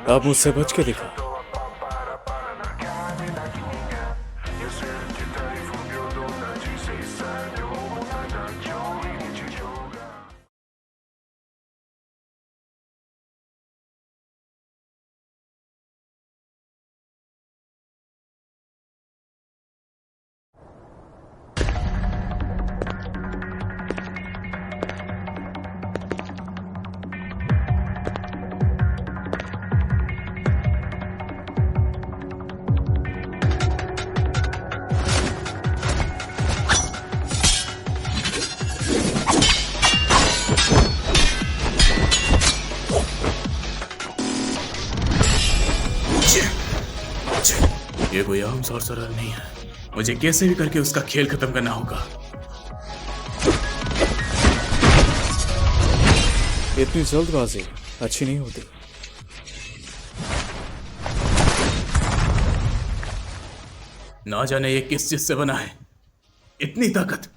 आप मुझसे बच के दिखा। ये कोई आम सॉर्सरर नहीं है। मुझे कैसे भी करके उसका खेल खत्म करना होगा। इतनी जल्दबाजी अच्छी नहीं होती। ना जाने ये किस चीज से बना है, इतनी ताकत।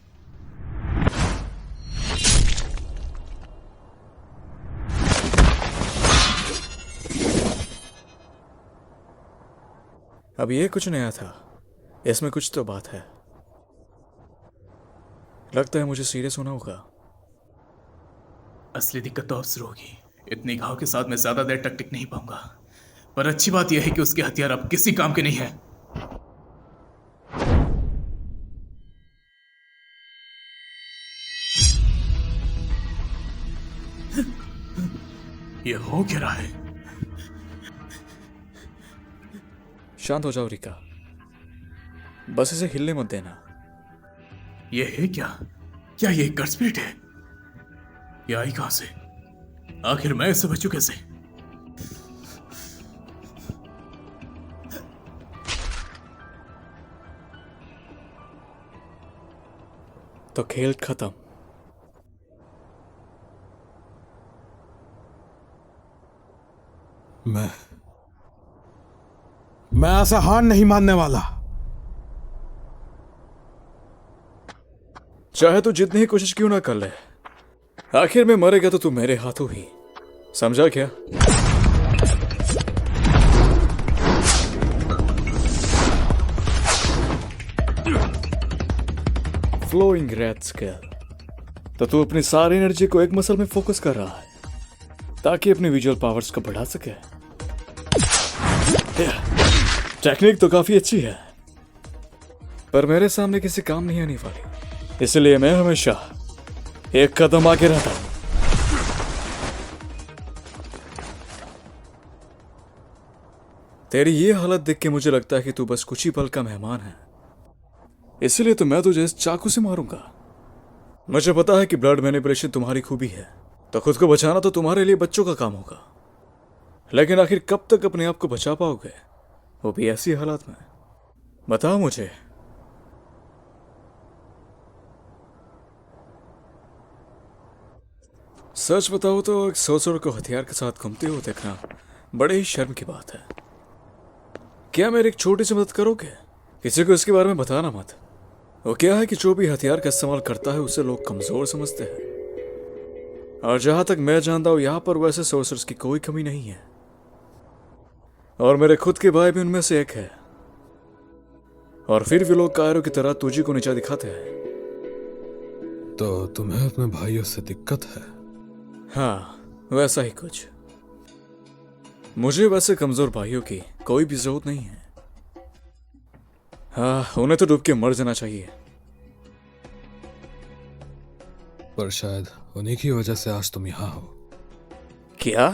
अब ये कुछ नया था, इसमें कुछ तो बात है। लगता है मुझे सीरियस होना होगा। असली दिक्कत तो अब शुरू होगी। इतने घाव के साथ मैं ज्यादा देर तक टिक नहीं पाऊंगा। पर अच्छी बात यह है कि उसके हथियार अब किसी काम के नहीं है। ये हो क्या रहा है? शांत हो जाओ रिका, बस इसे हिलने मत देना। ये है क्या? क्या ये गट स्पिरिट है? ये आई कहां से? आखिर मैं इससे बचूं कैसे? तो खेल खत्म। मैं ऐसा हार नहीं मानने वाला। चाहे तू जितनी ही कोशिश क्यों ना कर ले, आखिर में मरेगा तो तू मेरे हाथों ही। समझा क्या? Flowing red scale. तो तू अपनी सारी एनर्जी को एक मसल में फोकस कर रहा है ताकि अपने विजुअल पावर्स को बढ़ा सके। टेक्निक तो काफी अच्छी है, पर मेरे सामने किसी काम नहीं आने वाली। इसलिए मैं हमेशा एक कदम आगे रहता हूं। तेरी ये हालत देख के मुझे लगता है कि तू बस कुछ ही पल का मेहमान है। इसलिए तो मैं तुझे इस चाकू से मारूंगा। मुझे पता है कि ब्लड मैनिपुलेशन तुम्हारी खूबी है, तो खुद को बचाना तो तुम्हारे लिए बच्चों का काम होगा। लेकिन आखिर कब तक अपने आप को बचा पाओगे, वो भी ऐसी हालात में? बताओ मुझे। सच बताओ तो एक सोर्सर को हथियार के साथ घूमते हुए देखना बड़े ही शर्म की बात है। क्या मेरी एक छोटी सी मदद करोगे? किसी को इसके बारे में बताना मत। वो क्या है कि जो भी हथियार का इस्तेमाल करता है उसे लोग कमजोर समझते हैं, और जहां तक मैं जानता हूं यहां पर वैसे सोर्सर्स की कोई कमी नहीं है। और मेरे खुद के भाई भी उनमें से एक है, और फिर भी लोग कायरों की तरह तुझी को नीचा दिखाते हैं। तो तुम्हें अपने भाइयों से दिक्कत है? हाँ, वैसा ही कुछ। मुझे वैसे कमजोर भाइयों की कोई भी जरूरत नहीं है। हाँ, उन्हें तो डूब के मर जाना चाहिए। पर शायद उन्हीं की वजह से आज तुम यहाँ हो। क्या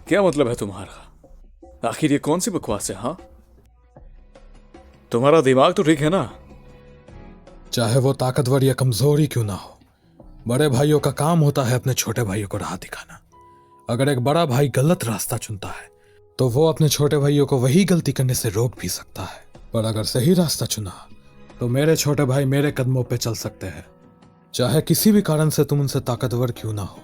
क्या मतलब है तुम्हारा? आखिर ये कौन सी बकवास है? हाँ, तुम्हारा दिमाग तो ठीक है ना? चाहे वो ताकतवर या कमजोर ही क्यों ना हो, बड़े भाइयों का काम होता है अपने छोटे भाइयों को राह दिखाना। अगर एक बड़ा भाई गलत रास्ता चुनता है तो वो अपने छोटे भाइयों को वही गलती करने से रोक भी सकता है। पर अगर सही रास्ता चुना तो मेरे छोटे भाई मेरे कदमों पे चल सकते हैं, चाहे किसी भी कारण से तुम उनसे ताकतवर क्यों ना हो।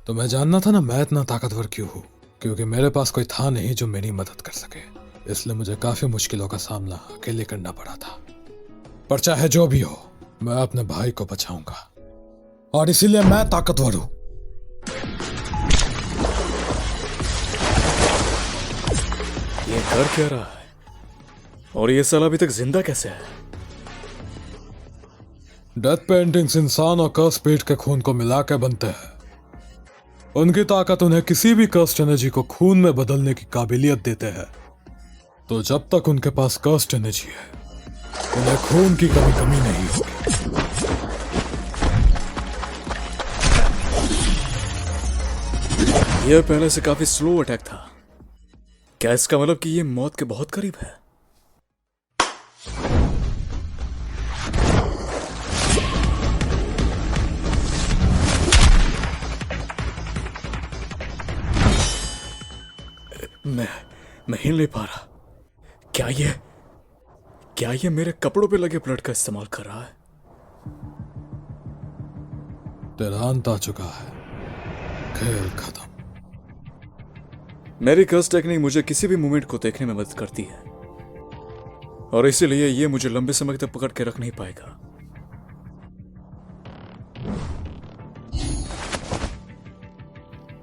तो मैं जानना था ना मैं इतना ताकतवर क्यों हूं, क्योंकि मेरे पास कोई था नहीं जो मेरी मदद कर सके। इसलिए मुझे काफी मुश्किलों का सामना अकेले करना पड़ा था। पर चाहे जो भी हो, मैं अपने भाई को बचाऊंगा और इसीलिए मैं ताकतवर हूं। ये कर क्या रहा है? और ये साला अभी तक जिंदा कैसे है? डेथ पेंटिंग्स इंसान और कर्स पीठ के खून को मिला के बनते हैं। उनकी ताकत उन्हें किसी भी कर्स्ट एनर्जी को खून में बदलने की काबिलियत देते हैं। तो जब तक उनके पास कर्स्ट एनर्जी है, उन्हें खून की कमी नहीं होगी। यह पहले से काफी स्लो अटैक था। क्या इसका मतलब कि ये मौत के बहुत करीब है? मैं हिल नहीं पा रहा। क्या ये मेरे कपड़ों पे लगे ब्लड का इस्तेमाल कर रहा है? तेरा अंत आ चुका है, खेल खत्म। मेरी कर्स टेक्निक मुझे किसी भी मूवमेंट को देखने में मदद करती है और इसीलिए ये मुझे लंबे समय तक पकड़ के रख नहीं पाएगा।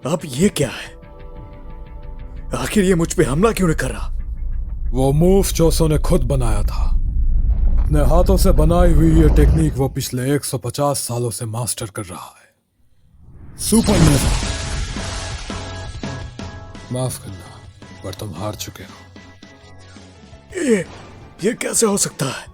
अब ये क्या है? आखिर ये मुझ पे हमला क्यों नहीं कर रहा? वो मूव जोसो ने खुद बनाया था। अपने हाथों से बनाई हुई ये टेक्निक वो पिछले 150 सालों से मास्टर कर रहा है। सुपर नेवा। माफ करना, पर तुम हार चुके हो। ये कैसे हो सकता है?